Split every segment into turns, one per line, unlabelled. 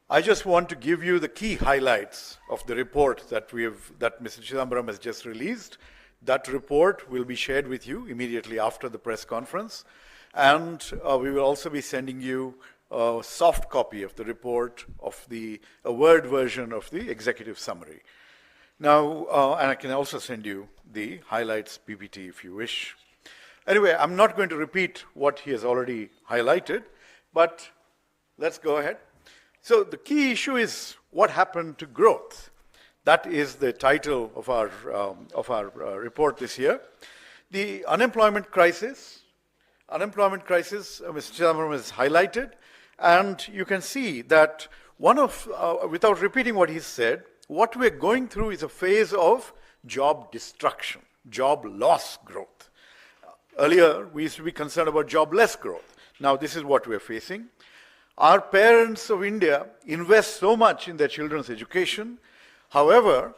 I just want to give you the key highlights of the report that Mr. Chidambaram has just released. That report will be shared with you immediately after the press conference. And we will also be sending you a soft copy of the report, a Word version of the executive summary. Now, and I can also send you the highlights PPT if you wish. Anyway, I'm not going to repeat what he has already highlighted, but let's go ahead. So the key issue is what happened to growth. That is the title of our report this year. The unemployment crisis, Mr. Chidambaram has highlighted, and you can see that without repeating what he said, what we're going through is a phase of job destruction, job loss growth. Earlier, we used to be concerned about jobless growth. Now this is what we're facing. Our parents of India invest so much in their children's education. However,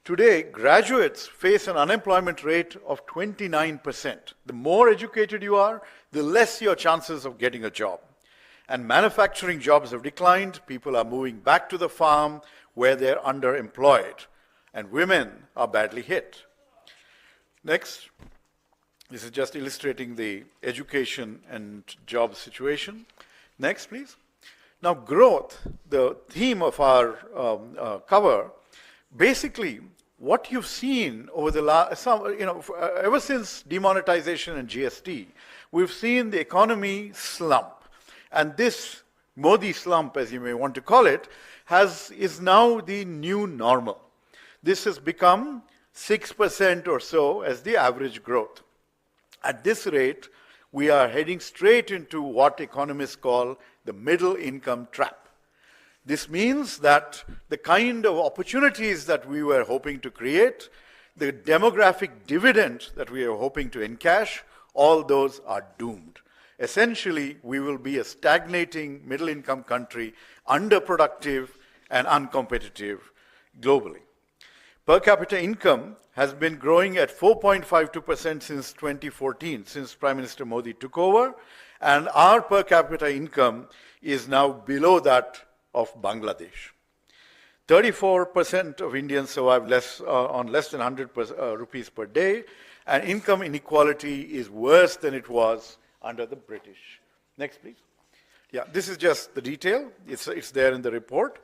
today, graduates face an unemployment rate of 29%. The more educated you are, the less your chances of getting a job. And manufacturing jobs have declined. People are moving back to the farm where they're underemployed. And women are badly hit. Next. This is just illustrating the education and job situation. Next, please. Now, growth, the theme of our cover, basically, what you've seen over the last, ever since demonetization and GST, we've seen the economy slump. And this Modi slump, as you may want to call it, is now the new normal. This has become 6% or so as the average growth. At this rate, we are heading straight into what economists call the middle income trap. This means that the kind of opportunities that we were hoping to create, the demographic dividend that we are hoping to encash, all those are doomed. Essentially, we will be a stagnating middle income country, underproductive and uncompetitive globally. Per capita income has been growing at 4.52% since 2014, since Prime Minister Modi took over, and our per capita income is now below that of Bangladesh. 34% of Indians survive on less than 100 rupees per day, and income inequality is worse than it was under the British. Next, please. Yeah, this is just the detail. It's there in the report.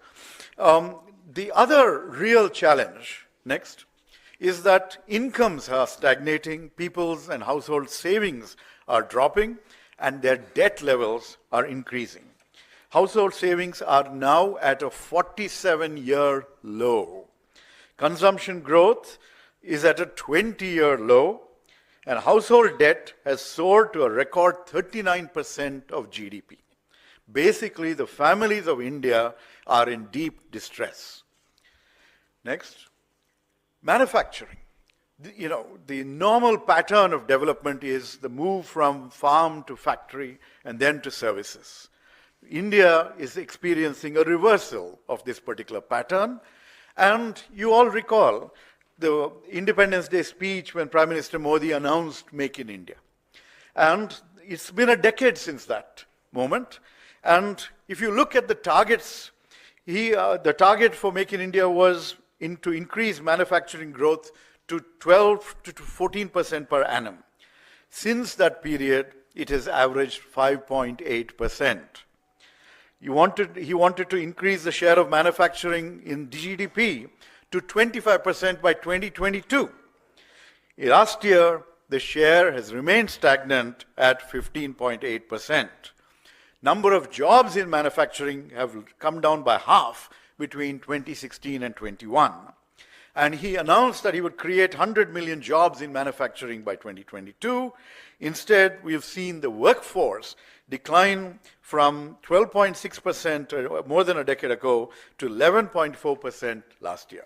The other real challenge, next, is that incomes are stagnating, people's and household savings are dropping, and their debt levels are increasing. Household savings are now at a 47-year low. Consumption growth is at a 20-year low, and household debt has soared to a record 39% of GDP. Basically, the families of India are in deep distress. Next. Manufacturing. The normal pattern of development is the move from farm to factory and then to services. India is experiencing a reversal of this particular pattern. And you all recall the Independence Day speech when Prime Minister Modi announced Make in India. And it's been a decade since that moment. And if you look at the targets, the target for Make in India was to increase manufacturing growth to 12 to 14% per annum. Since that period, it has averaged 5.8%. He wanted to increase the share of manufacturing in GDP to 25% by 2022. Last year, the share has remained stagnant at 15.8%. Number of jobs in manufacturing have come down by half between 2016 and 21. And he announced that he would create 100 million jobs in manufacturing by 2022. Instead, we've seen the workforce decline from 12.6% more than a decade ago to 11.4% last year.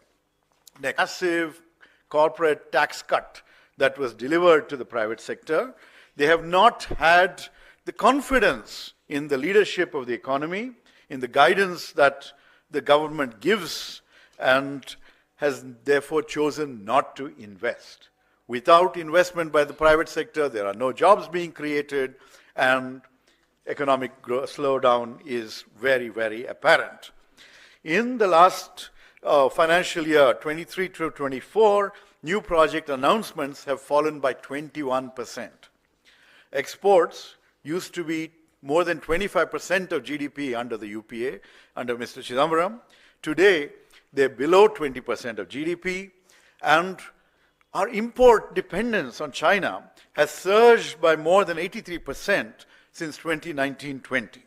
The massive corporate tax cut that was delivered to the private sector, they have not had the confidence in the leadership of the economy, in the guidance that the government gives, and has therefore chosen not to invest. Without investment by the private sector, there are no jobs being created, and economic slowdown is very, very apparent. In the last financial year, 23 to 24, new project announcements have fallen by 21%. Exports used to be more than 25% of GDP under the UPA, under Mr. Chidambaram. Today, they're below 20% of GDP, and our import dependence on China has surged by more than 83% since 2019-20.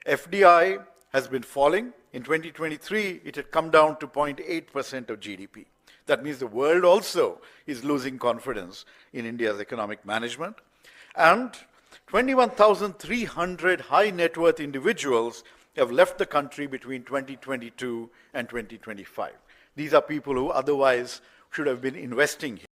FDI has been falling. In 2023, it had come down to 0.8% of GDP. That means the world also is losing confidence in India's economic management. And 21,300 high net worth individuals have left the country between 2022 and 2025. These are people who otherwise should have been investing here.